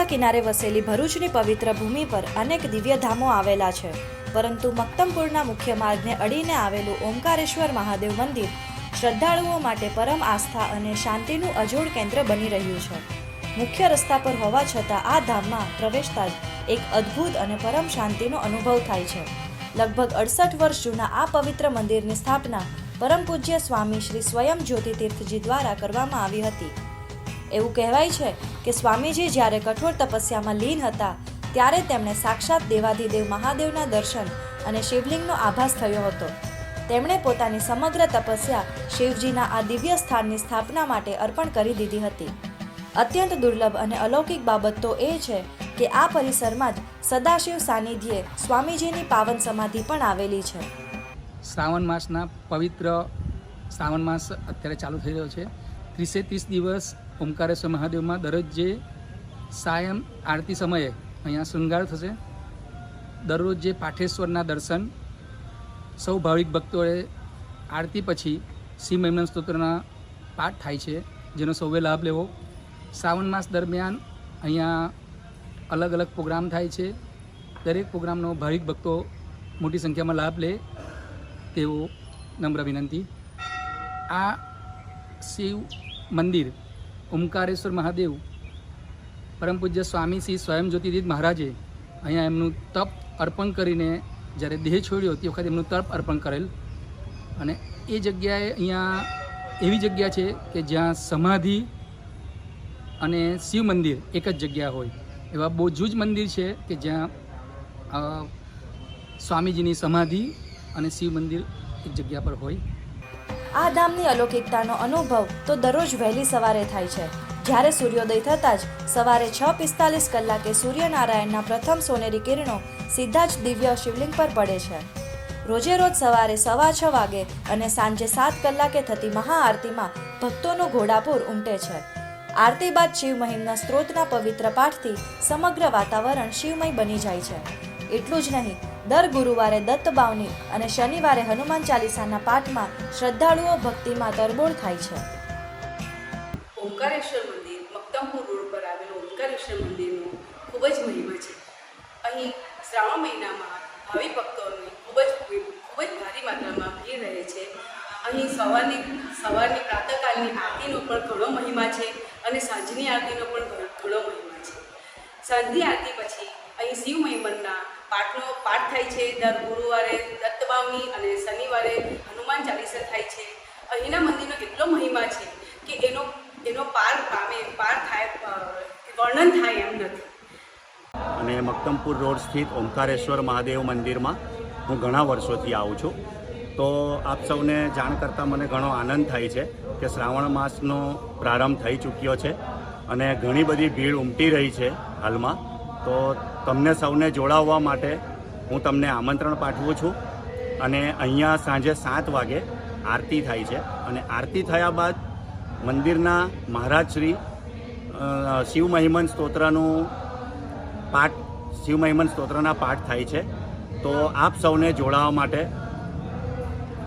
નર્મદા કિનારે વસેલી ભરૂચની પવિત્ર ભૂમિ પર અનેક દિવ્ય ધામો આવેલા છે, પરંતુ મક્તમપુરના મુખ્ય માર્ગને અડીને આવેલું ઓમકારેશ્વર મહાદેવ મંદિર શ્રદ્ધાળુઓ માટે પરમ આસ્થા અને શાંતિનું અજોડ કેન્દ્ર બની રહ્યું છે. મુખ્ય રસ્તા પર હોવા છતાં આ ધામમાં પ્રવેશતા જ એક અદ્ભુત અને પરમ શાંતિનો અનુભવ થાય છે. લગભગ 68 વર્ષ જૂના આ પવિત્ર મંદિરની સ્થાપના પરમ પૂજ્ય સ્વામી શ્રી સ્વયં જ્યોતિતીર્થજી દ્વારા કરવામાં આવી હતી. એવું કહેવાય છે કે સ્વામીજી જ્યારે કઠોર તપસ્યામાં લીન હતા ત્યારે તેમને સાક્ષાત દેવાધિદેવ મહાદેવના દર્શન અને શિવલિંગનો આભાસ થયો હતો. તેમણે પોતાની સમગ્ર તપસ્યા શિવજીના આ દિવ્ય સ્થાનની સ્થાપના માટે અર્પણ કરી દીધી હતી. અત્યંત દુર્લભ અને અલૌકિક બાબત તો એ છે કે આ પરિસરમાં જ સદાશિવ સાનિધ્યે સ્વામીજીની પાવન સમાધિ પણ આવેલી છે. શ્રાવણ માસના પવિત્ર શ્રાવણ માસ અત્યારે ચાલુ થઈ રહ્યો છે. 30 દિવસ ઓમકારેશ્વર મહાદેવમાં દરરોજ સાયં આરતી સમયે અહીંયા શૃંગાર થશે. દરરોજ પાઠેશ્વરના દર્શન સૌ ભાવિક ભક્તોએ આરતી પછી શિવ મહિમન સ્તોત્રના પાઠ થાય છે, જેનો સૌએ લાભ લેવો. શ્રાવણ માસ દરમિયાન અહીંયા અલગ અલગ પ્રોગ્રામ થાય છે. દરેક પ્રોગ્રામનો ભાવિક ભક્તો મોટી સંખ્યામાં લાભ લે તેવો નમ્ર વિનંતી. આ શિવ મંદિર ઓમકારેશ્વર મહાદેવ પરમ પૂજ્ય સ્વામી શ્રી સ્વયં જ્યોતિતીર્થ મહારાજે અહીંયા એમનું તપ અર્પણ કરીને જ્યારે દેહ છોડ્યો તે વખતે એમનું તપ અર્પણ કરેલ, અને એ જગ્યાએ અહીંયા એવી જગ્યા છે કે જ્યાં સમાધિ અને શિવ મંદિર એક જ જગ્યા હોય. એવા બહુ જ મંદિર છે કે જ્યાં સ્વામીજીની સમાધિ અને શિવ મંદિર એક જગ્યા પર હોય. આ ધામની અલૌકિકતાનો અનુભવ તો દરરોજ વહેલી સવારે થાય છે, જ્યારે સૂર્યોદય થતાં જ સવારે 6:45 કલાકે સૂર્યનારાયણના પ્રથમ સોનેરી કિરણો સીધા જ દિવ્ય શિવલિંગ પર પડે છે. રોજે રોજ સવારે 6:15 વાગે અને સાંજે 7 કલાકે થતી મહાઆરતીમાં ભક્તોનું ઘોડાપૂર ઉમટે છે. આરતી બાદ શિવ મહિમના સ્ત્રોતના પવિત્ર પાઠથી સમગ્ર વાતાવરણ શિવમય બની જાય છે. એટલું જ નહીં, દર ગુરુવારે દત્તબાવની અને શનિવારે હનુમાન ચાલીસાના પાઠમાં શ્રદ્ધાળુઓ ભક્તિમાં તરબોળ થાય છે. ઓમકારેશ્વર મંદિર મક્તમપુર રોડ પર આવેલું ઓમકારેશ્વર મંદિરનો ખૂબ જ મહિમા છે. અહીં શ્રાવણ મહિનામાં ભાવિ ભક્તોની ખૂબ જ ભારી માત્રામાં ભીડ રહે છે. અહીં સવારની પ્રાતઃકાલની આરતીનો પણ ઘણો મહિમા છે અને સાંજની આરતીનો પણ ઘણો મહિમા છે. સાંજની આરતી પછી અહીં શિવ મહિમનના પાઠ થાય છે. દર ગુરુવારે દત્તબાવની અને શનિવારે હનુમાન ચાલીસા થાય છે. અહીંના મંદિરનો એટલો મહિમા છે કે એનો પાર થાય વર્ણન થાય એમ નથી. અને મક્તમપુર રોડ સ્થિત ઓમકારેશ્વર મહાદેવ મંદિરમાં હું ઘણા વર્ષોથી આવું છું. તો આપ સૌને જાણ કરતાં મને ઘણો આનંદ થાય છે કે શ્રાવણ માસનો પ્રારંભ થઈ ચૂક્યો છે અને ઘણી બધી ભીડ ઉમટી રહી છે હાલમાં. તો તમને સૌને જોડાવવા માટે હું તમને આમંત્રણ પાઠવું છું. અને અહીંયા સાંજે 7 વાગે આરતી થાય છે, અને આરતી થયા બાદ મંદિરના મહારાજ શ્રી શિવ મહિમન સ્તોત્રના પાઠ થાય છે. તો આપ સૌને જોડાવા માટે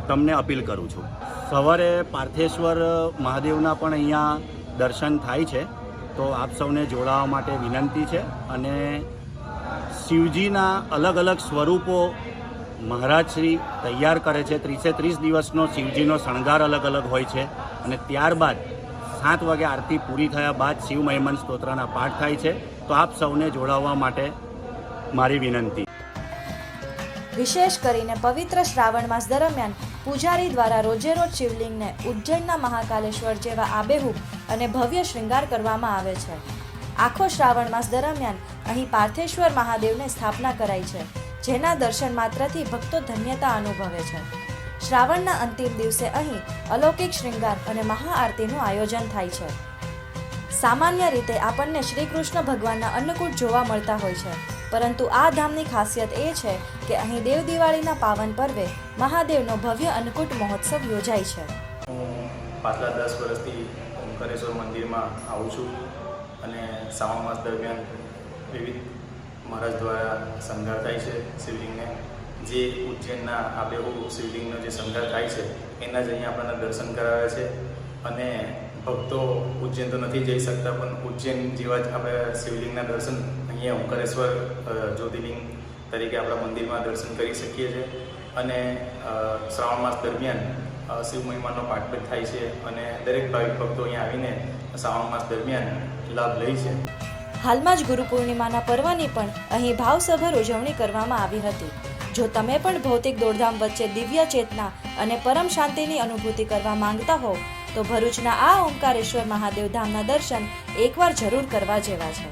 તમને અપીલ કરું છું. સવારે પાર્થેશ્વર મહાદેવના પણ અહીંયા દર્શન થાય છે. તો આપ સૌને જોડાવા માટે વિનંતી છે. અને શિવજીના અલગ અલગ સ્વરૂપો મહારાજ શ્રી તૈયાર કરે છે. 30 દિવસનો શિવજીનો શણગાર અલગ અલગ હોય છે, અને ત્યારબાદ 7 વાગે આરતી પૂરી થયા બાદ શિવ મહિમન સ્તોત્રના પાઠ થાય છે. તો આપ સૌને જોડાવવા માટે મારી વિનંતી. વિશેષ કરીને પવિત્ર શ્રાવણ માસ દરમિયાન પૂજારી દ્વારા રોજે રોજ શિવલિંગને ઉજ્જૈનના મહાકાલેશ્વર જેવા આબેહૂબ અને ભવ્ય શૃંગાર કરવામાં આવે છે. આખો શ્રાવણ માસ દરમિયાન અહીં પાર્થેશ્વર મહાદેવને સ્થાપના કરાઈ છે, જેના દર્શન માત્રથી ભક્તો ધન્યતા અનુભવે છે. શ્રાવણના અંતિમ દિવસે અહીં અલૌકિક શૃંગાર અને મહાઆરતીનું આયોજન થાય છે. સામાન્ય રીતે આપણને શ્રી કૃષ્ણ ભગવાનના અન્નકૂટ જોવા મળતા હોય છે, પરંતુ આ ધામની ખાસિયત એ છે કે અહીં દેવ દિવાળીના પાવન પર્વે મહાદેવનો ભવ્ય અન્નકૂટ મહોત્સવ યોજાય છે. હું પાછલા 10 વર્ષથી ઓમકારેશ્વર મંદિરમાં આવું છું, અને શ્રાવણ માસ દરમિયાન વિવિધ મહારાજ દ્વારા શણગાર થાય છે શિવલિંગને. જે ઉજ્જૈનના આબેહૂબ શિવલિંગનો જે શણગાર થાય છે એના જ અહીંયા આપણને દર્શન કરાવે છે. અને ભક્તો ઉજ્જૈન તો નથી જઈ શકતા, પણ ઉજ્જૈન જેવા જ આપણે શિવલિંગના દર્શન અહીંયા ઓમકારેશ્વર જ્યોતિર્લિંગ તરીકે આપણા મંદિરમાં દર્શન કરી શકીએ છીએ. અને શ્રાવણ માસ દરમિયાન શિવ મહિમાનો પાઠ પણ થાય છે અને દરેક ભાવિક ભક્તો અહીંયા આવીને શ્રાવણ માસ દરમિયાન લાભ લે છે. હાલમાં જ ગુરુ પૂર્ણિમાના પર્વની પણ અહીં ભાવસભર ઉજવણી કરવામાં આવી હતી. જો તમે પણ ભૌતિક દોડધામ વચ્ચે દિવ્ય ચેતના અને પરમ શાંતિની અનુભૂતિ કરવા માંગતા હો તો ભરૂચના આ ઓમકારેશ્વર મહાદેવ ધામના દર્શન એકવાર જરૂર કરવા જેવા છે.